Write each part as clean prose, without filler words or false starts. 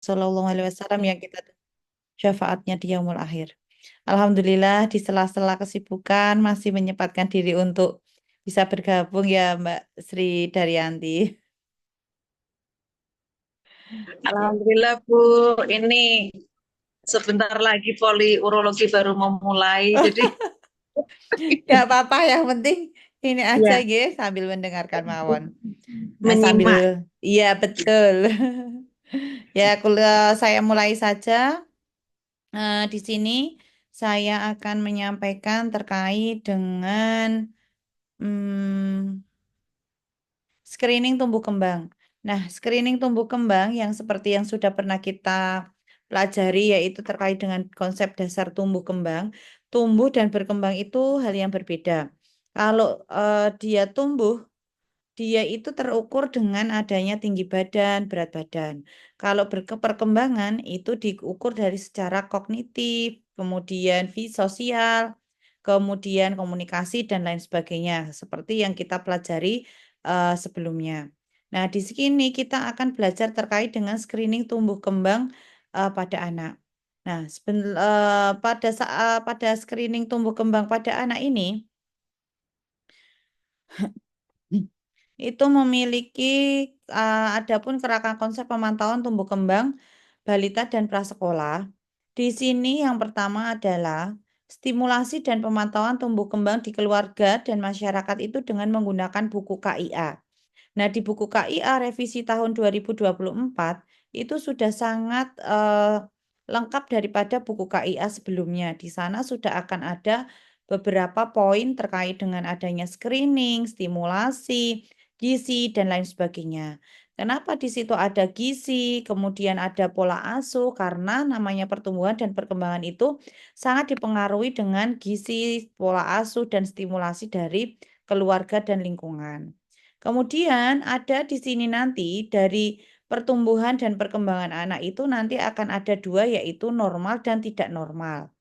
Sallallahu Alaihi Wasallam yang kita syafaatnya di yaumul akhir. Alhamdulillah di sela-sela kesibukan masih menyempatkan diri untuk bisa bergabung ya Mbak Sri Daryanti. Alhamdulillah Bu, ini sebentar lagi poliurologi baru memulai, jadi Gak apa-apa, yang penting ini aja ya ya sambil mendengarkan mawon. Nah sambil, menyimak. iya betul. Ya, saya mulai saja. Di sini saya akan menyampaikan terkait dengan hmm, screening tumbuh kembang. Nah, screening tumbuh kembang yang seperti yang sudah pernah kita pelajari yaitu terkait dengan konsep dasar tumbuh kembang. Tumbuh dan berkembang itu hal yang berbeda. Kalau dia tumbuh, dia itu terukur dengan adanya tinggi badan, berat badan. Kalau berkeperkembangan itu diukur dari secara kognitif, kemudian sosial, kemudian komunikasi dan lain sebagainya, seperti yang kita pelajari sebelumnya. Nah, di sini kita akan belajar terkait dengan screening tumbuh kembang pada anak. Nah, pada screening tumbuh kembang pada anak ini itu memiliki adapun kerangka konsep pemantauan tumbuh kembang balita dan prasekolah. Di sini yang pertama adalah stimulasi dan pemantauan tumbuh kembang di keluarga dan masyarakat itu dengan menggunakan buku KIA. Nah, di buku KIA revisi tahun 2024 itu sudah sangat lengkap daripada buku KIA sebelumnya. Di sana sudah akan ada beberapa poin terkait dengan adanya screening, stimulasi, gizi, dan lain sebagainya. Kenapa di situ ada gizi, kemudian ada pola asuh, karena namanya pertumbuhan dan perkembangan itu sangat dipengaruhi dengan gizi, pola asuh, dan stimulasi dari keluarga dan lingkungan. Kemudian ada di sini nanti dari pertumbuhan dan perkembangan anak itu nanti akan ada dua yaitu normal dan tidak normal.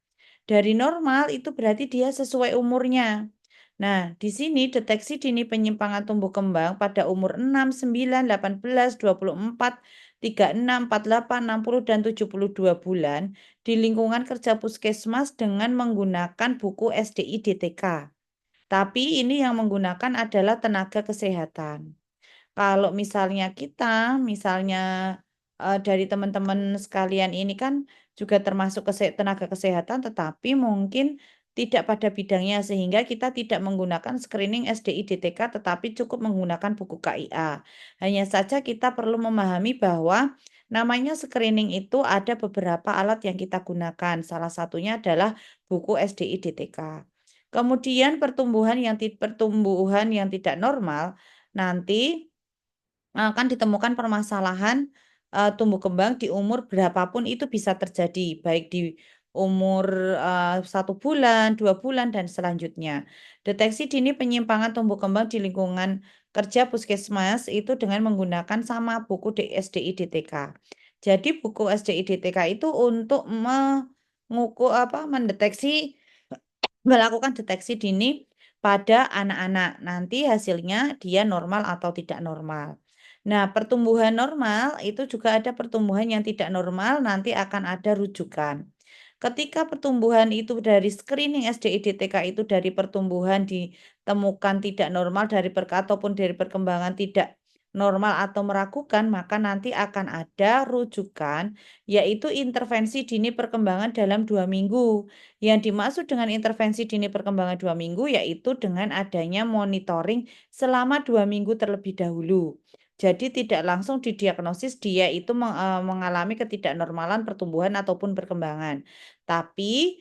Dari normal itu berarti dia sesuai umurnya. Nah, di sini deteksi dini penyimpangan tumbuh kembang pada umur 6, 9, 18, 24, 36, 48, 60, dan 72 bulan di lingkungan kerja puskesmas dengan menggunakan buku SDI DTK. Tapi ini yang menggunakan adalah tenaga kesehatan. Kalau misalnya dari teman-teman sekalian ini kan juga termasuk tenaga kesehatan, tetapi mungkin tidak pada bidangnya sehingga kita tidak menggunakan screening SDI DTK, tetapi cukup menggunakan buku KIA. Hanya saja kita perlu memahami bahwa namanya screening itu ada beberapa alat yang kita gunakan. Salah satunya adalah buku SDI DTK. Kemudian pertumbuhan yang tidak normal nanti akan ditemukan permasalahan tumbuh kembang di umur berapapun itu bisa terjadi, baik di umur 1 bulan, 2 bulan, dan selanjutnya. Deteksi dini penyimpangan tumbuh kembang di lingkungan kerja puskesmas itu dengan menggunakan sama buku SDI DTK. Jadi buku SDI DTK itu untuk mengukur mendeteksi melakukan deteksi dini pada anak-anak. Nanti hasilnya dia normal atau tidak normal. Nah, pertumbuhan normal itu juga ada pertumbuhan yang tidak normal, nanti akan ada rujukan. Ketika pertumbuhan itu dari screening SDI DTK itu dari pertumbuhan ditemukan tidak normal ataupun dari perkembangan tidak normal atau meragukan, maka nanti akan ada rujukan yaitu intervensi dini perkembangan dalam 2 minggu. Yang dimaksud dengan intervensi dini perkembangan 2 minggu yaitu dengan adanya monitoring selama 2 minggu terlebih dahulu. Jadi tidak langsung didiagnosis dia itu mengalami ketidaknormalan pertumbuhan ataupun perkembangan, tapi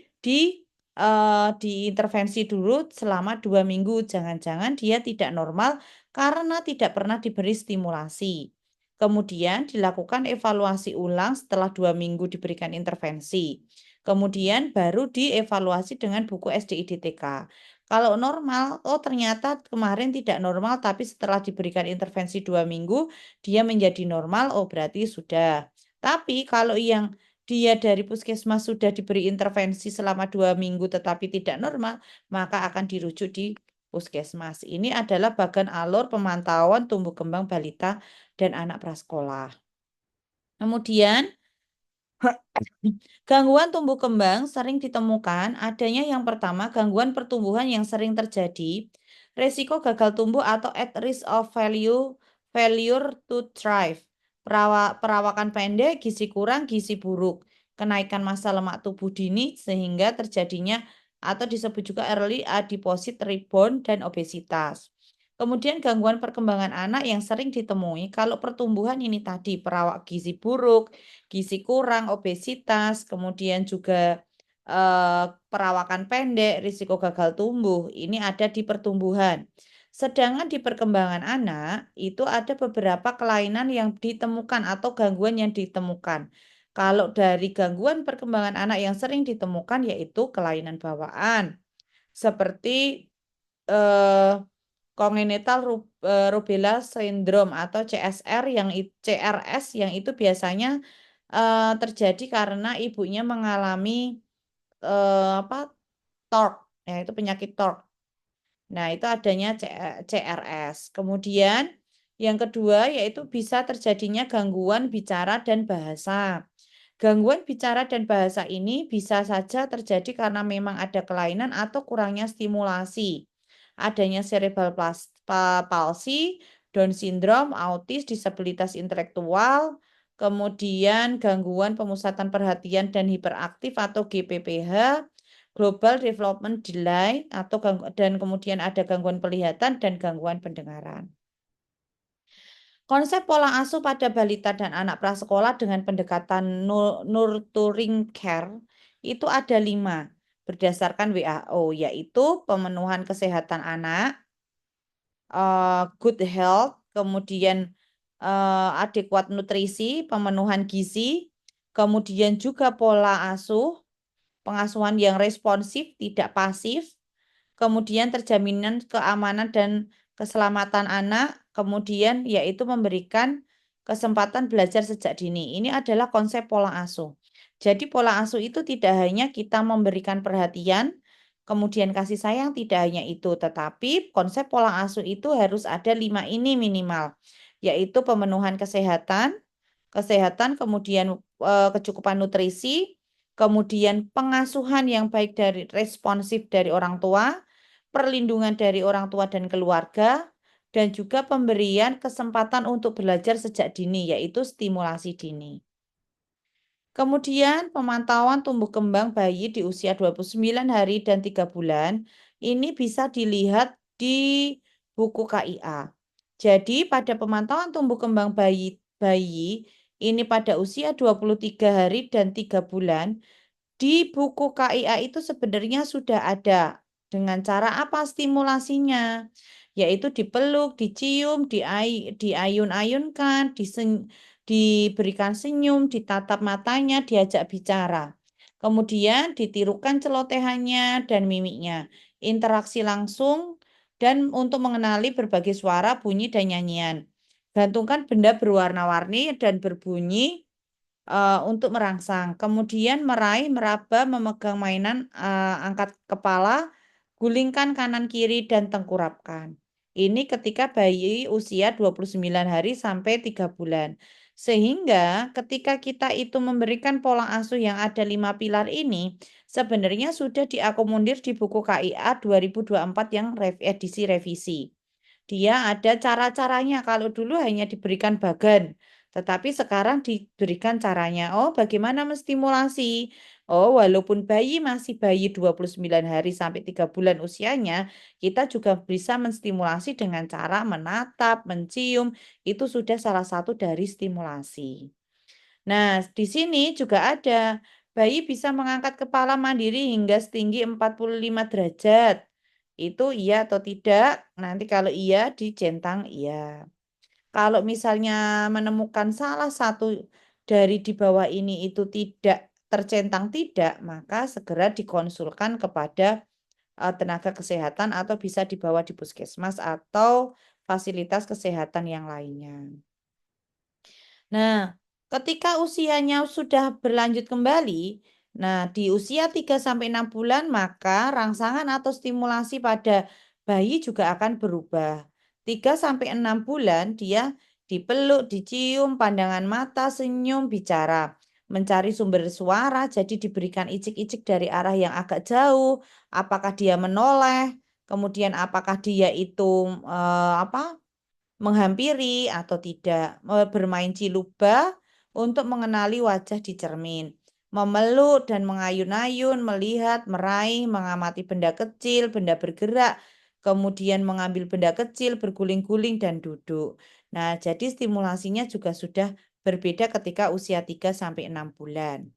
diintervensi dulu selama 2 minggu. Jangan-jangan dia tidak normal karena tidak pernah diberi stimulasi. Kemudian dilakukan evaluasi ulang setelah 2 minggu diberikan intervensi. Kemudian baru dievaluasi dengan buku SDI-DTK. Kalau normal, oh ternyata kemarin tidak normal, tapi setelah diberikan intervensi 2 minggu, dia menjadi normal, oh berarti sudah. Tapi kalau yang dia dari puskesmas sudah diberi intervensi selama 2 minggu tetapi tidak normal, maka akan dirujuk di puskesmas. Ini adalah bagian alur pemantauan tumbuh kembang balita dan anak prasekolah. Kemudian Gangguan tumbuh kembang sering ditemukan adanya yang pertama gangguan pertumbuhan yang sering terjadi, resiko gagal tumbuh atau at risk of failure to thrive, perawakan pendek, gizi kurang, gizi buruk, kenaikan massa lemak tubuh dini sehingga terjadinya atau disebut juga early adiposit rebound dan obesitas. Kemudian gangguan perkembangan anak yang sering ditemui kalau pertumbuhan ini tadi perawak gizi buruk, gizi kurang, obesitas, kemudian juga perawakan pendek, risiko gagal tumbuh, ini ada di pertumbuhan. Sedangkan di perkembangan anak itu ada beberapa kelainan yang ditemukan atau gangguan yang ditemukan. Kalau dari gangguan perkembangan anak yang sering ditemukan yaitu kelainan bawaan, seperti eh, congenital rubella syndrome atau CRS yang itu biasanya terjadi karena ibunya mengalami apa TORC, ya itu penyakit TORC. Nah, itu adanya CRS. Kemudian yang kedua yaitu bisa terjadinya gangguan bicara dan bahasa. Gangguan bicara dan bahasa ini bisa saja terjadi karena memang ada kelainan atau kurangnya stimulasi. Adanya cerebral palsy, Down syndrome, autis, disabilitas intelektual, kemudian gangguan pemusatan perhatian dan hiperaktif atau GPPH, Global Development Delay atau dan kemudian ada gangguan penglihatan dan gangguan pendengaran. Konsep pola asuh pada balita dan anak prasekolah dengan pendekatan nurturing care itu ada 5 berdasarkan WHO, yaitu pemenuhan kesehatan anak, good health, kemudian adekuat nutrisi, pemenuhan gizi, kemudian juga pola asuh, pengasuhan yang responsif, tidak pasif, kemudian terjaminan keamanan dan keselamatan anak, kemudian yaitu memberikan kesempatan belajar sejak dini. Ini adalah konsep pola asuh. Jadi pola asuh itu tidak hanya kita memberikan perhatian, kemudian kasih sayang, tidak hanya itu, tetapi konsep pola asuh itu harus ada 5 ini minimal, yaitu pemenuhan kesehatan, kemudian kecukupan nutrisi, kemudian pengasuhan yang baik dari responsif dari orang tua, perlindungan dari orang tua dan keluarga, dan juga pemberian kesempatan untuk belajar sejak dini, yaitu stimulasi dini. Kemudian pemantauan tumbuh kembang bayi di usia 29 hari dan 3 bulan ini bisa dilihat di buku KIA. Jadi pada pemantauan tumbuh kembang bayi ini pada usia 23 hari dan 3 bulan di buku KIA itu sebenarnya sudah ada dengan cara apa stimulasinya, yaitu dipeluk, dicium, diayun-ayunkan, diberikan senyum, ditatap matanya, diajak bicara. Kemudian ditirukan celotehannya dan mimiknya, interaksi langsung dan untuk mengenali berbagai suara, bunyi, dan nyanyian. Gantungkan benda berwarna-warni dan berbunyi untuk merangsang. Kemudian meraih, meraba, memegang mainan, angkat kepala, gulingkan kanan kiri dan tengkurapkan. Ini ketika bayi usia 29 hari sampai 3 bulan. Sehingga ketika kita itu memberikan pola asuh yang ada 5 pilar ini, sebenarnya sudah diakomodir di buku KIA 2024 yang edisi revisi. Dia ada cara-caranya. Kalau dulu hanya diberikan bagan, tetapi sekarang diberikan caranya. Oh, bagaimana menstimulasi? Oh, walaupun bayi masih bayi 29 hari sampai 3 bulan usianya, kita juga bisa menstimulasi dengan cara menatap, mencium. Itu sudah salah satu dari stimulasi. Nah, di sini juga ada bayi bisa mengangkat kepala mandiri hingga setinggi 45 derajat. Itu iya atau tidak? Nanti kalau iya dicentang iya. Kalau misalnya menemukan salah satu dari di bawah ini itu tidak tercentang tidak, maka segera dikonsulkan kepada tenaga kesehatan atau bisa dibawa di puskesmas atau fasilitas kesehatan yang lainnya. Nah, ketika usianya sudah berlanjut kembali, nah di usia 3 sampai 6 bulan maka rangsangan atau stimulasi pada bayi juga akan berubah. 3 sampai 6 bulan dia dipeluk, dicium, pandangan mata, senyum, bicara. mencari sumber suara, jadi diberikan icik-icik dari arah yang agak jauh, apakah dia menoleh, kemudian apakah dia itu apa menghampiri atau tidak, bermain ciluba untuk mengenali wajah di cermin, memeluk dan mengayun-ayun, melihat, meraih, mengamati benda kecil, benda bergerak, kemudian mengambil benda kecil, berguling-guling dan duduk. Nah, jadi stimulasinya juga sudah berbeda ketika usia 3 sampai 6 bulan.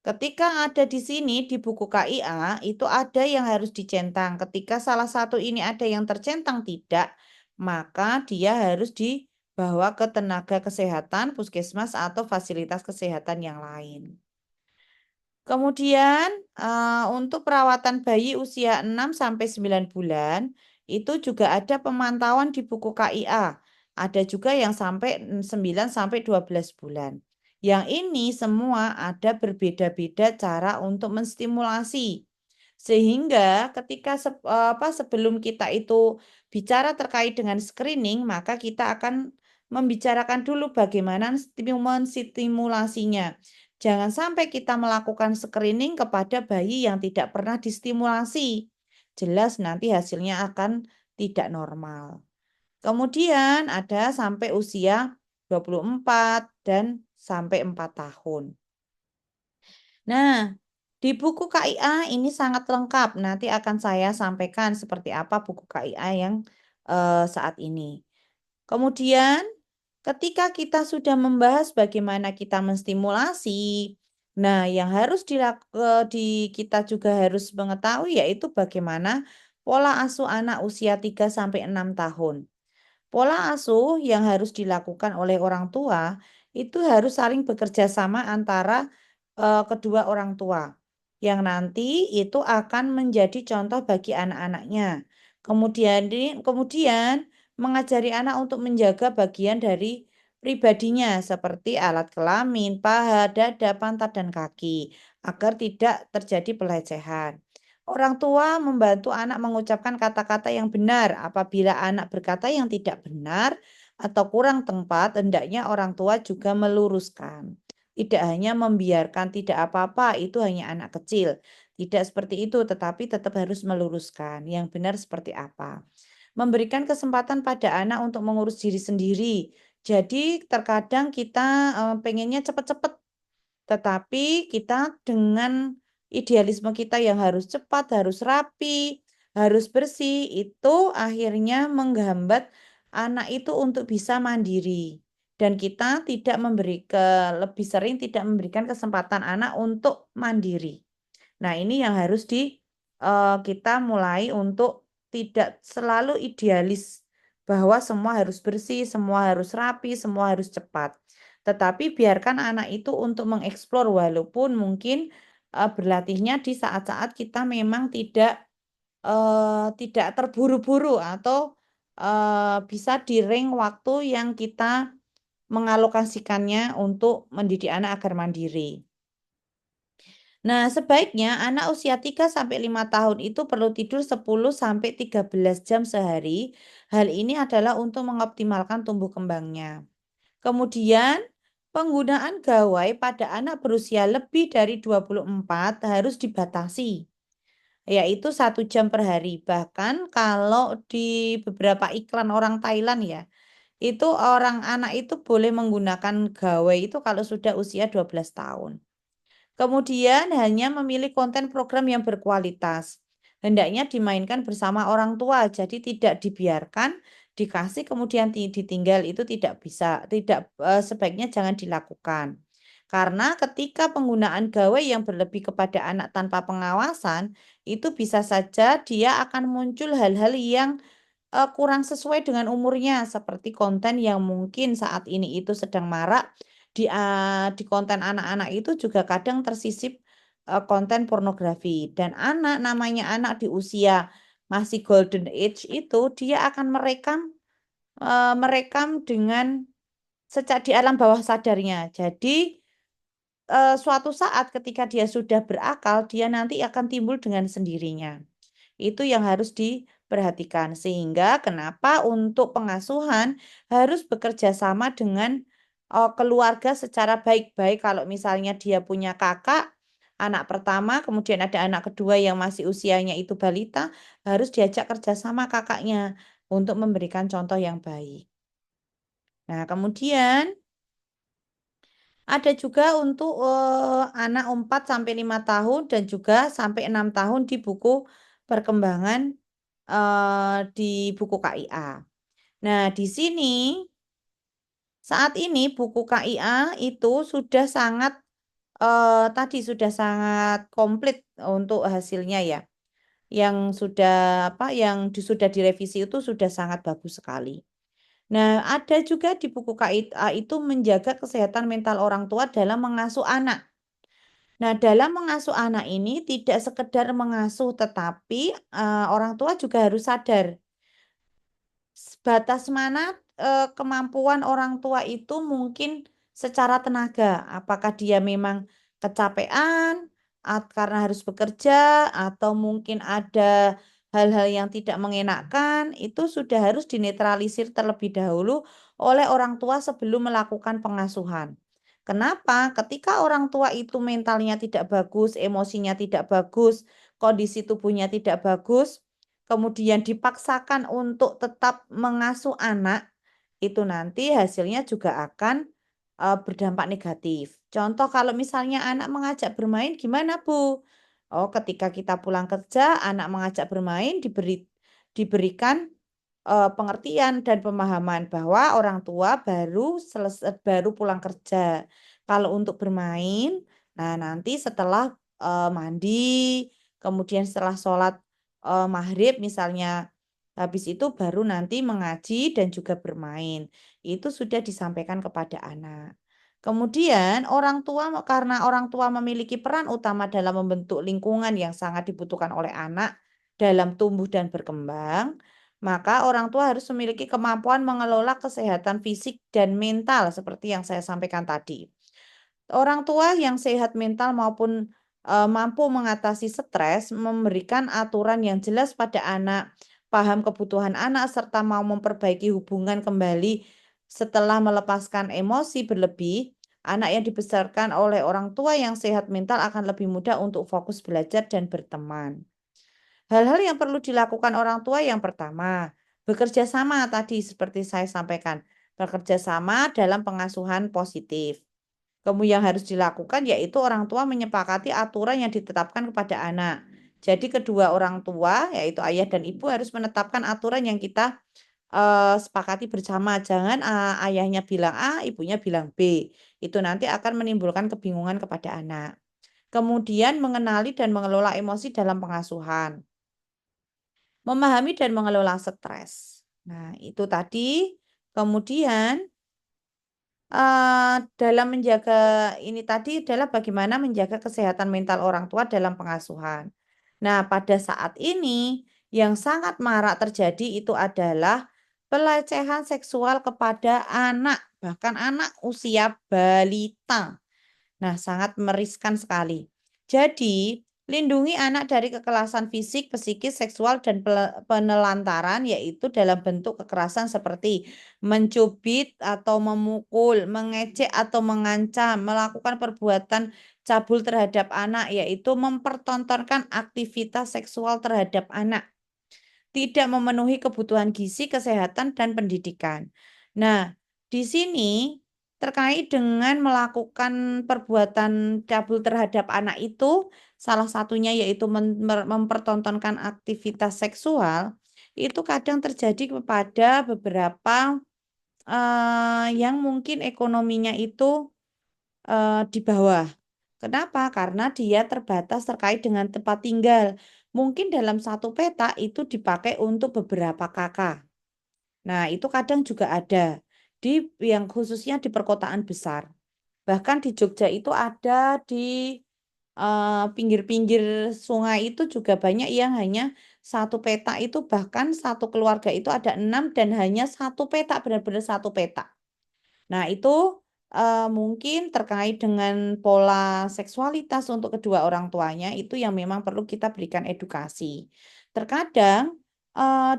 Ketika ada di sini di buku KIA itu ada yang harus dicentang. Ketika salah satu ini ada yang tercentang tidak, maka dia harus dibawa ke tenaga kesehatan, puskesmas atau fasilitas kesehatan yang lain. Kemudian untuk perawatan bayi usia 6 sampai 9 bulan itu juga ada pemantauan di buku KIA. Ada juga yang sampai 9 sampai 12 bulan. Yang ini semua ada berbeda-beda cara untuk menstimulasi. Sehingga ketika sebelum kita itu bicara terkait dengan screening, maka kita akan membicarakan dulu bagaimana menstimulasinya. Jangan sampai kita melakukan screening kepada bayi yang tidak pernah distimulasi. Jelas nanti hasilnya akan tidak normal. Kemudian ada sampai usia 24 dan sampai 4 tahun. Nah, di buku KIA ini sangat lengkap. Nanti akan saya sampaikan seperti apa buku KIA yang saat ini. Kemudian, ketika kita sudah membahas bagaimana kita menstimulasi, nah yang harus kita juga harus mengetahui yaitu bagaimana pola asuh anak usia 3 sampai 6 tahun. Pola asuh yang harus dilakukan oleh orang tua itu harus saling bekerja sama antara kedua orang tua yang nanti itu akan menjadi contoh bagi anak-anaknya. Kemudian mengajari anak untuk menjaga bagian dari pribadinya seperti alat kelamin, paha, dada, pantat, dan kaki agar tidak terjadi pelecehan. Orang tua membantu anak mengucapkan kata-kata yang benar. Apabila anak berkata yang tidak benar atau kurang tepat, hendaknya orang tua juga meluruskan. Tidak hanya membiarkan tidak apa-apa, itu hanya anak kecil. Tidak seperti itu, tetapi tetap harus meluruskan yang benar seperti apa. Memberikan kesempatan pada anak untuk mengurus diri sendiri. Jadi terkadang kita pengennya cepat-cepat, tetapi kita dengan idealisme kita yang harus cepat, harus rapi, harus bersih, itu akhirnya menghambat anak itu untuk bisa mandiri. Dan kita tidak lebih sering tidak memberikan kesempatan anak untuk mandiri. Nah, ini yang harus kita mulai untuk tidak selalu idealis bahwa semua harus bersih, semua harus rapi, semua harus cepat. Tetapi biarkan anak itu untuk mengeksplor walaupun mungkin berlatihnya di saat-saat kita memang tidak terburu-buru atau bisa di ring waktu yang kita mengalokasikannya untuk mendidik anak agar mandiri. Nah, sebaiknya anak usia 3 sampai 5 tahun itu perlu tidur 10 sampai 13 jam sehari. Hal ini adalah untuk mengoptimalkan tumbuh kembangnya. Kemudian, penggunaan gawai pada anak berusia lebih dari 24 harus dibatasi, yaitu 1 jam per hari. Bahkan kalau di beberapa iklan orang Thailand ya, itu orang anak itu boleh menggunakan gawai itu kalau sudah usia 12 tahun. Kemudian hanya memilih konten program yang berkualitas. Hendaknya dimainkan bersama orang tua, jadi tidak dibiarkan dikasih kemudian ditinggal itu tidak bisa, tidak sebaiknya jangan dilakukan. Karena ketika penggunaan gawai yang berlebih kepada anak tanpa pengawasan, itu bisa saja dia akan muncul hal-hal yang kurang sesuai dengan umurnya, seperti konten yang mungkin saat ini itu sedang marak di konten anak-anak itu juga kadang tersisip konten pornografi dan anak namanya anak di usia masih golden age itu dia akan merekam dengan di alam bawah sadarnya. Jadi suatu saat ketika dia sudah berakal, dia nanti akan timbul dengan sendirinya. Itu yang harus diperhatikan. Sehingga kenapa untuk pengasuhan harus bekerja sama dengan keluarga secara baik-baik. Kalau misalnya dia punya kakak, anak pertama, kemudian ada anak kedua yang masih usianya itu balita, harus diajak kerjasama kakaknya untuk memberikan contoh yang baik. Nah, kemudian ada juga untuk anak 4 sampai 5 tahun dan juga sampai 6 tahun di buku perkembangan di buku KIA. Nah, di sini saat ini buku KIA itu sudah sangat tadi sudah sangat komplit untuk hasilnya ya. Yang sudah sudah direvisi itu sudah sangat bagus sekali. Nah, ada juga di buku KIA itu menjaga kesehatan mental orang tua dalam mengasuh anak. Nah, dalam mengasuh anak ini tidak sekedar mengasuh, tetapi orang tua juga harus sadar batas mana kemampuan orang tua itu mungkin secara tenaga. Apakah dia memang kecapean karena harus bekerja atau mungkin ada hal-hal yang tidak mengenakkan, itu sudah harus dinetralisir terlebih dahulu oleh orang tua sebelum melakukan pengasuhan. Kenapa? Ketika orang tua itu mentalnya tidak bagus, emosinya tidak bagus, kondisi tubuhnya tidak bagus, kemudian dipaksakan untuk tetap mengasuh anak, itu nanti hasilnya juga akan berdampak negatif. Contoh kalau misalnya anak mengajak bermain, gimana Bu? Oh, ketika kita pulang kerja, anak mengajak bermain diberikan pengertian dan pemahaman bahwa orang tua baru pulang kerja. Kalau untuk bermain, nah nanti setelah mandi, kemudian setelah sholat maghrib misalnya, habis itu baru nanti mengaji dan juga bermain. Itu sudah disampaikan kepada anak. Kemudian karena orang tua memiliki peran utama dalam membentuk lingkungan yang sangat dibutuhkan oleh anak dalam tumbuh dan berkembang, maka orang tua harus memiliki kemampuan mengelola kesehatan fisik dan mental seperti yang saya sampaikan tadi. Orang tua yang sehat mental maupun mampu mengatasi stres, memberikan aturan yang jelas pada anak, paham kebutuhan anak, serta mau memperbaiki hubungan kembali setelah melepaskan emosi berlebih. Anak yang dibesarkan oleh orang tua yang sehat mental akan lebih mudah untuk fokus belajar dan berteman. Hal-hal yang perlu dilakukan orang tua yang pertama, bekerja sama tadi seperti saya sampaikan, bekerja sama dalam pengasuhan positif. Kemudian yang harus dilakukan yaitu orang tua menyepakati aturan yang ditetapkan kepada anak. Jadi kedua orang tua yaitu ayah dan ibu harus menetapkan aturan yang kita sepakati bersama. Jangan ayahnya bilang A, ibunya bilang B. Itu nanti akan menimbulkan kebingungan kepada anak. Kemudian mengenali dan mengelola emosi dalam pengasuhan. Memahami dan mengelola stres. Nah, itu tadi. Kemudian dalam menjaga ini tadi adalah bagaimana menjaga kesehatan mental orang tua dalam pengasuhan. Nah, pada saat ini yang sangat marak terjadi itu adalah pelecehan seksual kepada anak, bahkan anak usia balita. Nah, sangat meriskan sekali. Jadi, lindungi anak dari kekerasan fisik, psikis, seksual, dan penelantaran, yaitu dalam bentuk kekerasan seperti mencubit atau memukul, mengejek atau mengancam, melakukan perbuatan cabul terhadap anak, yaitu mempertontonkan aktivitas seksual terhadap anak, tidak memenuhi kebutuhan gizi, kesehatan, dan pendidikan. Nah, di sini terkait dengan melakukan perbuatan cabul terhadap anak itu, salah satunya yaitu mempertontonkan aktivitas seksual, itu kadang terjadi kepada beberapa yang mungkin ekonominya itu di bawah. Kenapa? Karena dia terbatas terkait dengan tempat tinggal. Mungkin dalam satu peta itu dipakai untuk beberapa kakak. Nah, itu kadang juga ada di yang khususnya di perkotaan besar. Bahkan di Jogja itu ada di pinggir-pinggir sungai itu juga banyak yang hanya satu peta itu bahkan satu keluarga itu ada 6 dan hanya satu peta benar-benar satu peta. Nah, itu mungkin terkait dengan pola seksualitas untuk kedua orang tuanya itu yang memang perlu kita berikan edukasi. Terkadang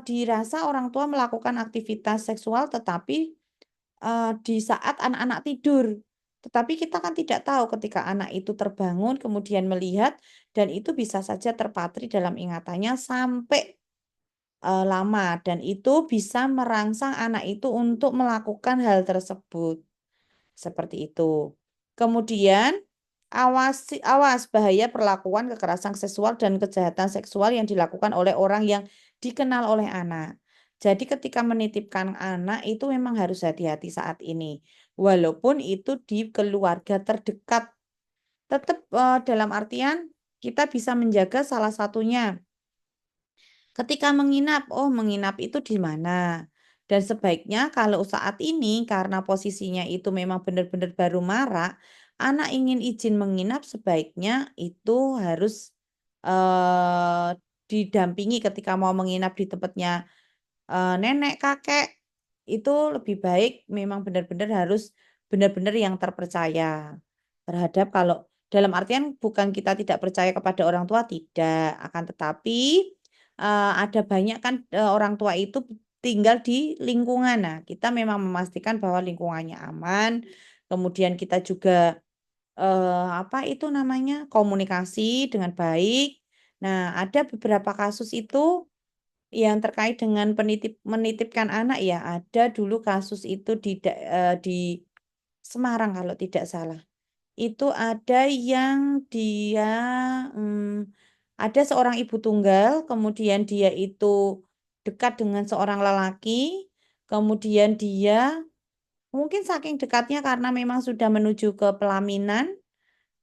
dirasa orang tua melakukan aktivitas seksual tetapi di saat anak-anak tidur. Tetapi kita kan tidak tahu ketika anak itu terbangun, kemudian melihat, dan itu bisa saja terpatri dalam ingatannya sampai lama, dan itu bisa merangsang anak itu untuk melakukan hal tersebut. Seperti itu. Kemudian, awas bahaya perlakuan kekerasan seksual dan kejahatan seksual yang dilakukan oleh orang yang dikenal oleh anak. Jadi ketika menitipkan anak itu memang harus hati-hati saat ini. Walaupun itu di keluarga terdekat. Tetap dalam artian kita bisa menjaga salah satunya. Ketika menginap, oh menginap itu di mana? Dan sebaiknya kalau saat ini karena posisinya itu memang benar-benar baru marak, anak ingin izin menginap sebaiknya itu harus eh, didampingi ketika mau menginap di tempatnya nenek, kakek, itu lebih baik memang benar-benar harus benar-benar yang terpercaya terhadap kalau dalam artian bukan kita tidak percaya kepada orang tua, tidak, akan tetapi ada banyak kan orang tua itu tinggal di lingkungan. Nah, kita memang memastikan bahwa lingkungannya aman, kemudian kita juga apa itu namanya komunikasi dengan baik. Nah, ada beberapa kasus itu yang terkait dengan menitipkan anak ya, ada dulu kasus itu di Semarang kalau tidak salah. Itu ada yang dia ada seorang ibu tunggal, kemudian dia itu dekat dengan seorang lelaki, kemudian dia mungkin saking dekatnya karena memang sudah menuju ke pelaminan,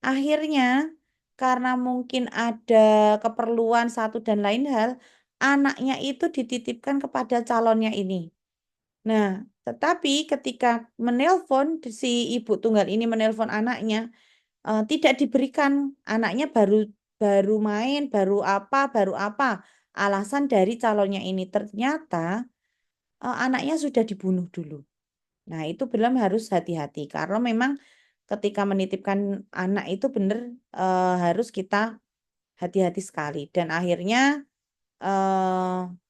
akhirnya karena mungkin ada keperluan satu dan lain hal, anaknya itu dititipkan kepada calonnya ini. Nah, tetapi ketika menelpon si ibu tunggal ini menelpon anaknya, tidak diberikan, anaknya baru baru main, baru apa. Alasan dari calonnya ini ternyata anaknya sudah dibunuh dulu. Nah, itu belum harus hati-hati karena memang ketika menitipkan anak itu benar harus kita hati-hati sekali. Dan akhirnya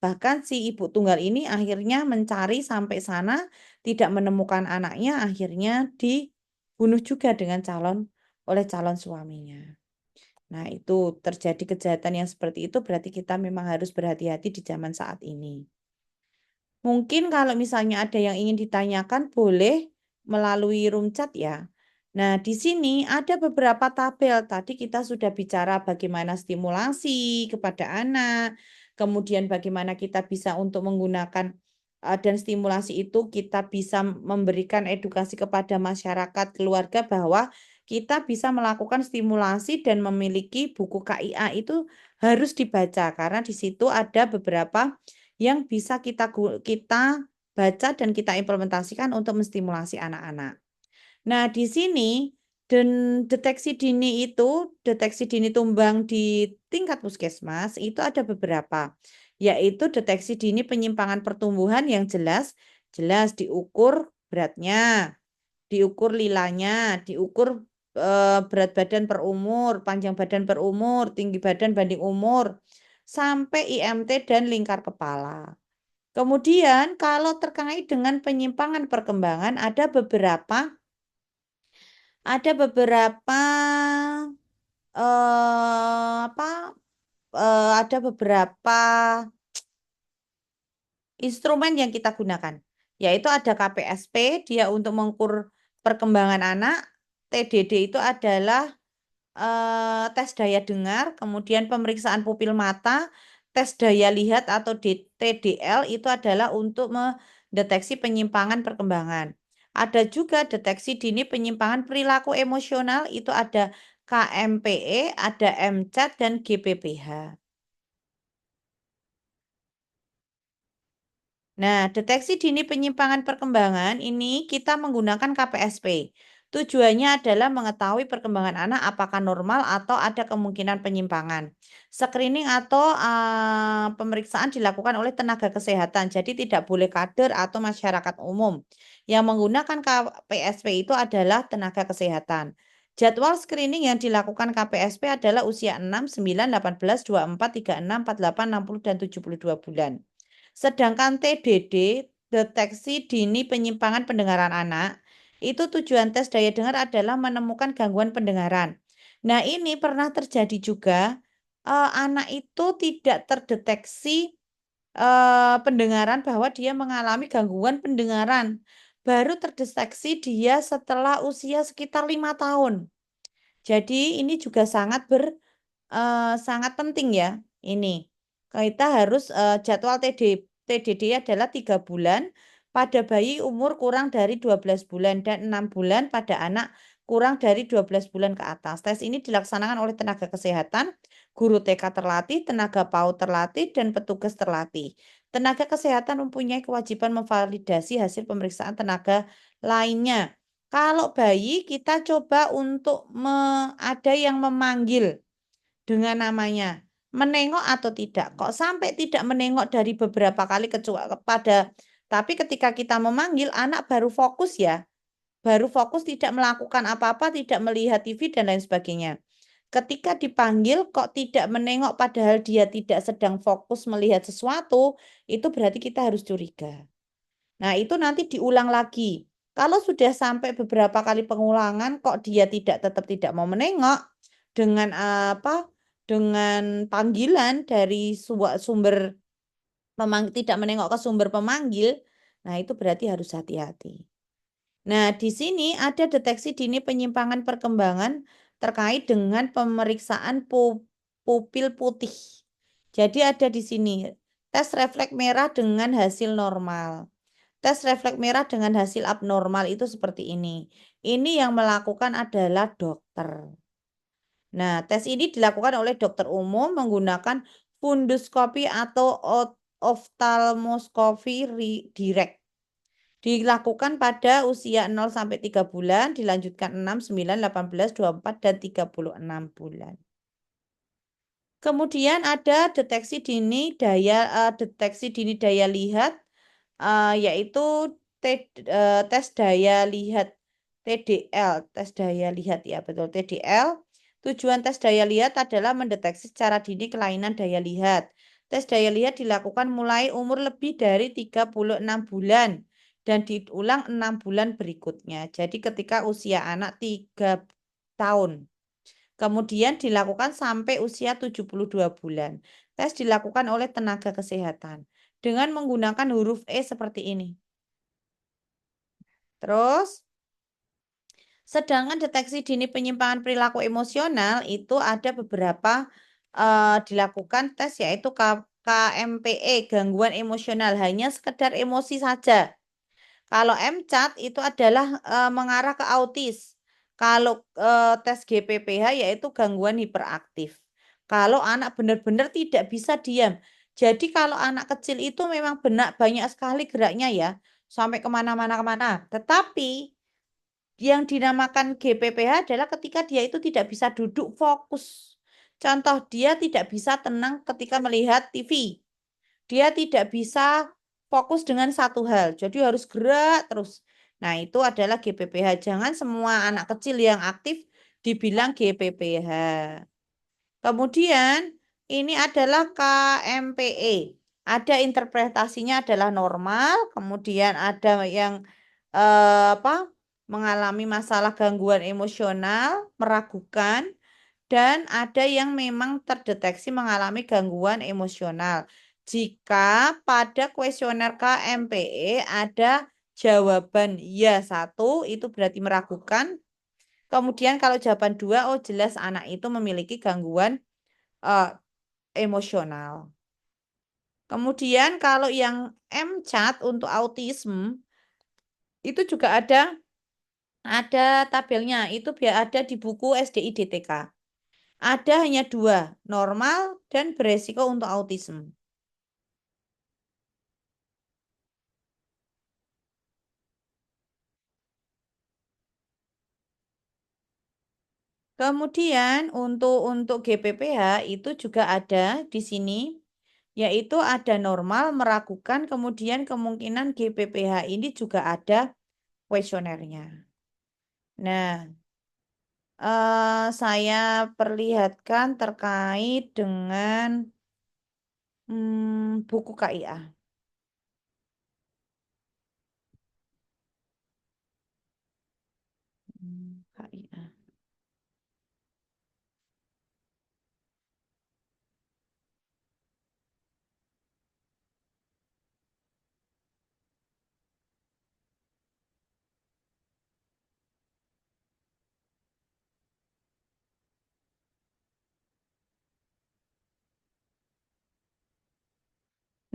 bahkan si ibu tunggal ini akhirnya mencari sampai sana tidak menemukan anaknya, akhirnya dibunuh juga dengan oleh calon suaminya. Nah, itu terjadi kejahatan yang seperti itu berarti kita memang harus berhati-hati di zaman saat ini. Mungkin kalau misalnya ada yang ingin ditanyakan, boleh melalui room chat ya. Nah, di sini ada beberapa tabel. Tadi kita sudah bicara bagaimana stimulasi kepada anak, kemudian bagaimana kita bisa untuk menggunakan dan stimulasi itu kita bisa memberikan edukasi kepada masyarakat keluarga bahwa kita bisa melakukan stimulasi dan memiliki buku KIA itu harus dibaca karena di situ ada beberapa yang bisa kita baca dan kita implementasikan untuk menstimulasi anak-anak. Nah, di sini dan deteksi dini itu, deteksi dini tumbang di tingkat puskesmas itu ada beberapa, yaitu deteksi dini penyimpangan pertumbuhan yang jelas, jelas diukur beratnya, diukur lilanya, diukur berat badan per umur, panjang badan per umur, tinggi badan banding umur, sampai IMT dan lingkar kepala. Kemudian kalau terkait dengan penyimpangan perkembangan ada beberapa apa ada beberapa instrumen yang kita gunakan, yaitu ada KPSP dia untuk mengukur perkembangan anak, TDD itu adalah tes daya dengar, kemudian pemeriksaan pupil mata, tes daya lihat atau TDL itu adalah untuk mendeteksi penyimpangan perkembangan. Ada juga deteksi dini penyimpangan perilaku emosional, itu ada KMPE, ada MCAT, dan GPPH. Nah, deteksi dini penyimpangan perkembangan ini kita menggunakan KPSP. Tujuannya adalah mengetahui perkembangan anak apakah normal atau ada kemungkinan penyimpangan. Screening atau pemeriksaan dilakukan oleh tenaga kesehatan, jadi tidak boleh kader atau masyarakat umum. Yang menggunakan KPSP itu adalah tenaga kesehatan. Jadwal screening yang dilakukan KPSP adalah usia 6, 9, 18, 24, 36, 48, 60, dan 72 bulan. Sedangkan TDD deteksi dini penyimpangan pendengaran anak, itu tujuan tes daya dengar adalah menemukan gangguan pendengaran. Nah, ini pernah terjadi juga, anak itu tidak terdeteksi pendengaran bahwa dia mengalami gangguan pendengaran. Baru terdeteksi dia setelah usia sekitar 5 tahun. Jadi ini juga sangat penting ya. Ini kita harus jadwal TDD adalah 3 bulan pada bayi umur kurang dari 12 bulan dan 6 bulan pada anak kurang dari 12 bulan ke atas. Tes ini dilaksanakan oleh tenaga kesehatan, guru TK terlatih, tenaga PAUD terlatih, dan petugas terlatih. Tenaga kesehatan mempunyai kewajiban memvalidasi hasil pemeriksaan tenaga lainnya. Kalau bayi kita coba untuk ada yang memanggil dengan namanya menengok atau tidak. Kok sampai tidak menengok dari beberapa kali kecuali tapi ketika kita memanggil anak baru fokus ya, baru fokus tidak melakukan apa-apa, tidak melihat TV dan lain sebagainya. Ketika dipanggil kok tidak menengok padahal dia tidak sedang fokus melihat sesuatu, itu berarti kita harus curiga. Nah, itu nanti diulang lagi. Kalau sudah sampai beberapa kali pengulangan kok dia tetap tidak mau menengok dengan apa? Dengan panggilan dari sumber tidak menengok ke sumber pemanggil. Nah, itu berarti harus hati-hati. Nah, di sini ada deteksi dini penyimpangan perkembangan terkait dengan pemeriksaan pupil putih. Jadi ada di sini tes refleks merah dengan hasil normal. Tes refleks merah dengan hasil abnormal itu seperti ini. Ini yang melakukan adalah dokter. Nah, tes ini dilakukan oleh dokter umum menggunakan funduskopi atau oftalmoskopi direct. Dilakukan pada usia 0 sampai 3 bulan, dilanjutkan 6, 9, 18, 24, dan 36 bulan. Kemudian ada deteksi dini daya lihat, yaitu tes daya lihat TDL, tes daya lihat ya betul TDL. Tujuan tes daya lihat adalah mendeteksi secara dini kelainan daya lihat. Tes daya lihat dilakukan mulai umur lebih dari 36 bulan dan diulang 6 bulan berikutnya. Jadi ketika usia anak 3 tahun. Kemudian dilakukan sampai usia 72 bulan. Tes dilakukan oleh tenaga kesehatan dengan menggunakan huruf E seperti ini. Terus, sedangkan deteksi dini penyimpangan perilaku emosional itu ada beberapa dilakukan tes yaitu KMPE, gangguan emosional, hanya sekedar emosi saja. Kalau MCAT itu adalah mengarah ke autis. Kalau tes GPPH yaitu gangguan hiperaktif. Kalau anak benar-benar tidak bisa diam. Jadi kalau anak kecil itu memang benar banyak sekali geraknya ya, sampai kemana-mana kemana. Tetapi yang dinamakan GPPH adalah ketika dia itu tidak bisa duduk fokus. Contoh dia tidak bisa tenang ketika melihat TV. Dia tidak bisa fokus dengan satu hal, jadi harus gerak terus. Nah, itu adalah GPPH. Jangan semua anak kecil yang aktif dibilang GPPH. Kemudian, ini adalah KMPE. Ada interpretasinya adalah normal, kemudian ada yang apa? Mengalami masalah gangguan emosional, meragukan, dan ada yang memang terdeteksi mengalami gangguan emosional. Jika pada kuesioner KMPE ada jawaban ya satu, itu berarti meragukan. Kemudian kalau jawaban dua, oh jelas anak itu memiliki gangguan eh, emosional. Kemudian kalau yang MCAT untuk autism, itu juga ada tabelnya. Itu biar ada di buku SDI-DTK. Ada hanya dua, normal dan beresiko untuk autism. Kemudian untuk GPPH itu juga ada di sini, yaitu ada normal, meragukan, kemudian kemungkinan GPPH ini juga ada kuesionernya. Nah, saya perlihatkan terkait dengan buku KIA.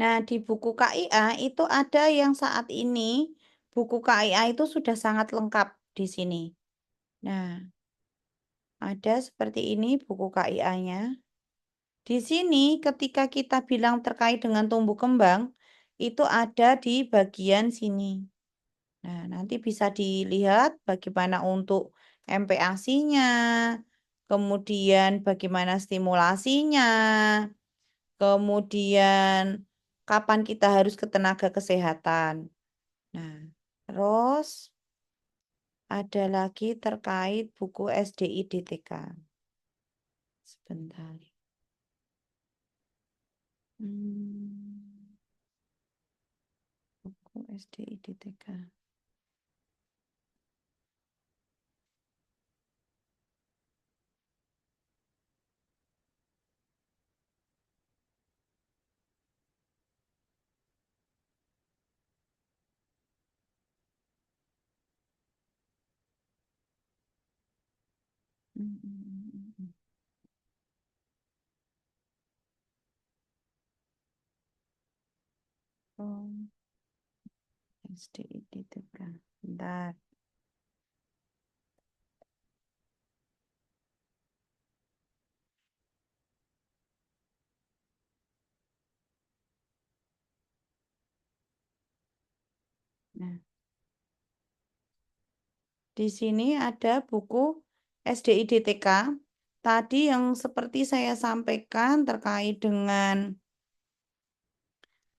Nah, di buku KIA itu ada yang saat ini buku KIA itu sudah sangat lengkap di sini. Nah, ada seperti ini buku KIA-nya. Di sini ketika kita bilang terkait dengan tumbuh kembang, itu ada di bagian sini. Nah, nanti bisa dilihat bagaimana untuk MPASI-nya, kemudian bagaimana stimulasinya, kemudian kapan kita harus ke tenaga kesehatan. Nah, terus ada lagi terkait buku SDI-DTK. Sebentar. Hmm, buku SDI-DTK. Hmm, hmm, hmm, hmm, hmm. Oh, SDI-DTK. Bentar. Nah, di sini ada buku SDI-DTK. Tadi yang seperti saya sampaikan terkait dengan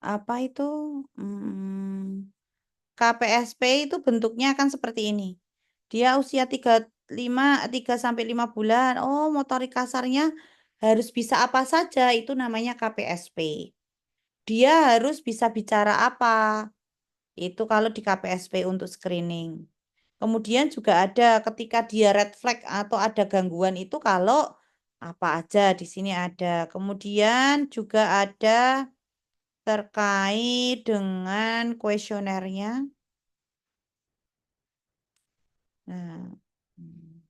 apa itu KPSP itu bentuknya akan seperti ini. Dia usia 3 sampai 5 bulan. Oh, motorik kasarnya harus bisa apa saja, itu namanya KPSP. Dia harus bisa bicara apa. Itu kalau di KPSP untuk screening. Kemudian juga ada ketika dia red flag atau ada gangguan itu kalau apa aja di sini ada. Kemudian juga ada terkait dengan kuesionernya. Nah, hmm,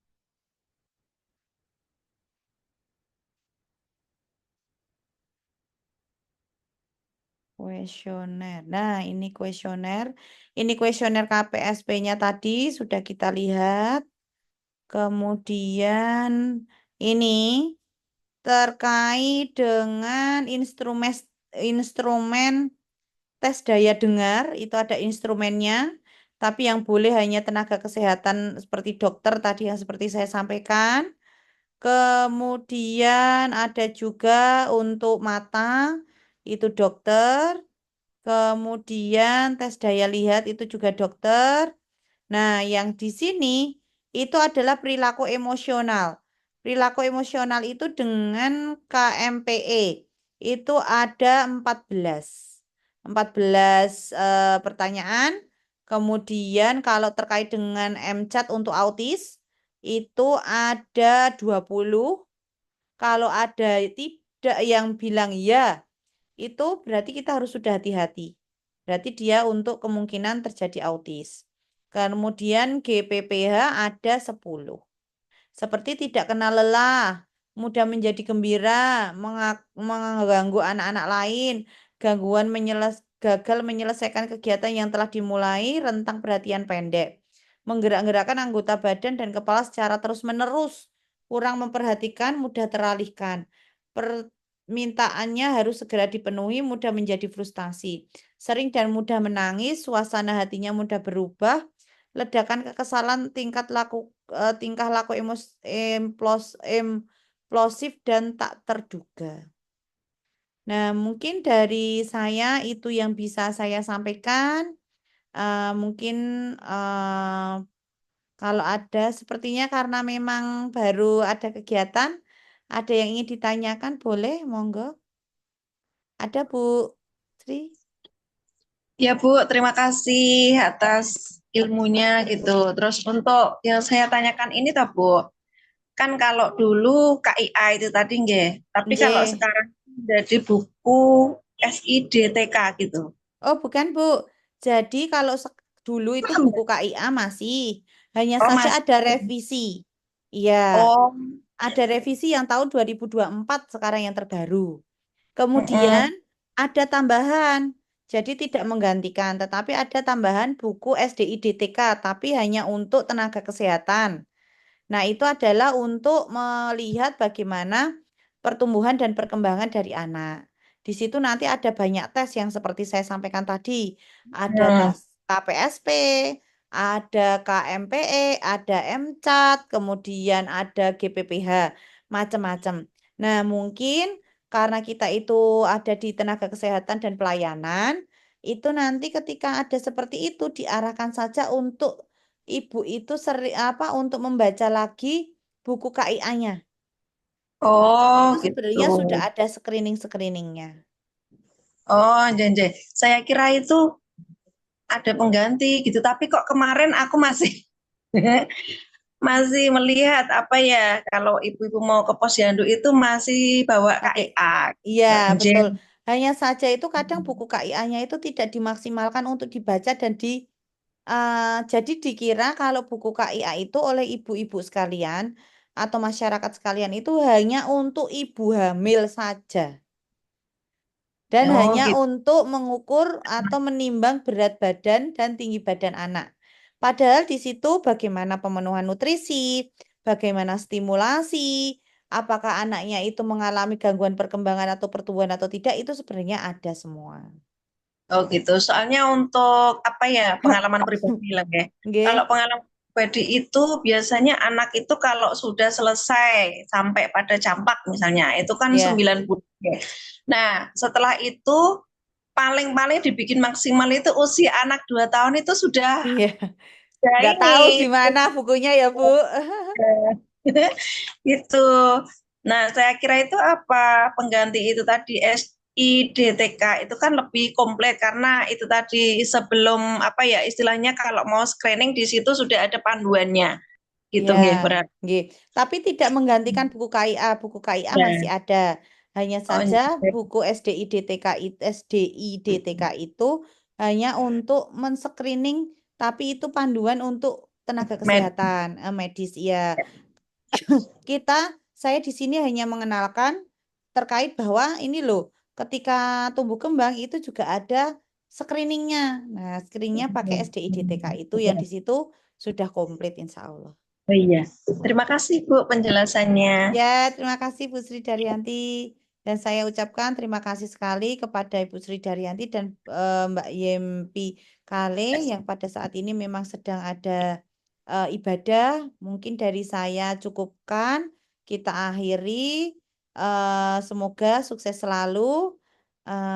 kuesioner. Nah, ini kuesioner. Ini kuesioner KPSP-nya tadi sudah kita lihat. Kemudian ini terkait dengan instrumen instrumen tes daya dengar itu ada instrumennya, tapi yang boleh hanya tenaga kesehatan seperti dokter tadi yang seperti saya sampaikan. Kemudian ada juga untuk mata itu dokter. Kemudian tes daya lihat itu juga dokter. Nah, yang di sini itu adalah perilaku emosional. Perilaku emosional itu dengan KMPE itu ada 14. 14 pertanyaan. Kemudian kalau terkait dengan MCAT untuk autis itu ada 20. Kalau ada tidak yang bilang ya, itu berarti kita harus sudah hati-hati. Berarti dia untuk kemungkinan terjadi autis. Kemudian GPPH ada 10. Seperti tidak kenal lelah, mudah menjadi gembira, mengganggu anak-anak lain, gagal menyelesaikan kegiatan yang telah dimulai, rentang perhatian pendek, menggerak-gerakkan anggota badan dan kepala secara terus-menerus, kurang memperhatikan, mudah teralihkan. Permintaannya harus segera dipenuhi, mudah menjadi frustasi, sering dan mudah menangis, suasana hatinya mudah berubah, ledakan kekesalan, tingkah laku implosif dan tak terduga. Nah, mungkin dari saya itu yang bisa saya sampaikan. Mungkin kalau ada, sepertinya karena memang baru ada kegiatan, ada yang ingin ditanyakan, boleh, monggo. Ada Bu Sri? Ya Bu, terima kasih atas ilmunya gitu. Terus untuk yang saya tanyakan ini tak Bu, kan kalau dulu KIA itu tadi nggih, tapi kalau Nggih. sekarang jadi buku SIDTK gitu. Oh, bukan, Bu. Jadi kalau dulu itu buku KIA masih, hanya Oh saja Mas. ada revisi. Iya, Oh, ada revisi yang tahun 2024 sekarang yang terbaru. Kemudian mm-mm. Ada tambahan. Jadi tidak menggantikan, tetapi ada tambahan buku SDIDTK, tapi hanya untuk tenaga kesehatan. Nah, itu adalah untuk melihat bagaimana pertumbuhan dan perkembangan dari anak. Di situ nanti ada banyak tes yang seperti saya sampaikan tadi. Ada Hmm. tes KPSP, ada KMPE, ada MCAT, kemudian ada GPPH, macam-macam. Nah, mungkin karena kita itu ada di tenaga kesehatan dan pelayanan, itu nanti ketika ada seperti itu diarahkan saja untuk ibu itu apa untuk membaca lagi buku KIA-nya. Oh, Itu gitu. sebenarnya sudah ada screening-screeningnya. Oh, Jenje. Saya kira itu ada pengganti gitu, tapi kok kemarin aku masih masih melihat apa ya kalau ibu-ibu mau ke posyandu itu masih bawa Pakai, KIA. iya betul. Jen. Hanya saja itu kadang buku KIA-nya itu tidak dimaksimalkan untuk dibaca dan jadi dikira kalau buku KIA itu oleh ibu-ibu sekalian atau masyarakat sekalian itu hanya untuk ibu hamil saja. Dan Oh, hanya gitu. untuk mengukur atau menimbang berat badan dan tinggi badan anak. Padahal di situ bagaimana pemenuhan nutrisi, bagaimana stimulasi, apakah anaknya itu mengalami gangguan perkembangan atau pertumbuhan atau tidak, itu sebenarnya ada semua. Oh gitu. Soalnya untuk apa ya pengalaman pribadi lah ya. Kalau Nggih, pengalaman pribadi itu biasanya anak itu kalau sudah selesai sampai pada campak misalnya, itu kan ya, 9 bulan. Ya. Nah, setelah itu paling-paling dibikin maksimal itu usia anak 2 tahun itu sudah iya. ya Nggak tahu di ini. mana bukunya ya, Bu. Gitu. Nah, saya kira itu apa pengganti itu tadi SIDTK itu kan lebih komplit karena itu tadi sebelum apa ya istilahnya kalau mau screening di situ sudah ada panduannya gitu Ya, nggih berarti. nggih. Tapi tidak menggantikan buku KIA. Buku KIA masih Ya. ada. Hanya Oh, saja buku SDIDTK itu hanya untuk men-screening, tapi itu panduan untuk tenaga med. kesehatan, medis. Ya, kita, saya di sini hanya mengenalkan terkait bahwa ini loh, ketika tumbuh kembang itu juga ada screeningnya. Nah, screeningnya pakai SDIDTK itu yang di situ sudah komplit, insya Allah. Oh iya. Terima kasih Bu penjelasannya. Ya, terima kasih Bu Sri Daryanti. Dan saya ucapkan terima kasih sekali kepada Ibu Sri Daryanti dan Mbak Yempi Kale yang pada saat ini memang sedang ada ibadah. Mungkin dari saya cukupkan. Kita akhiri. Semoga sukses selalu.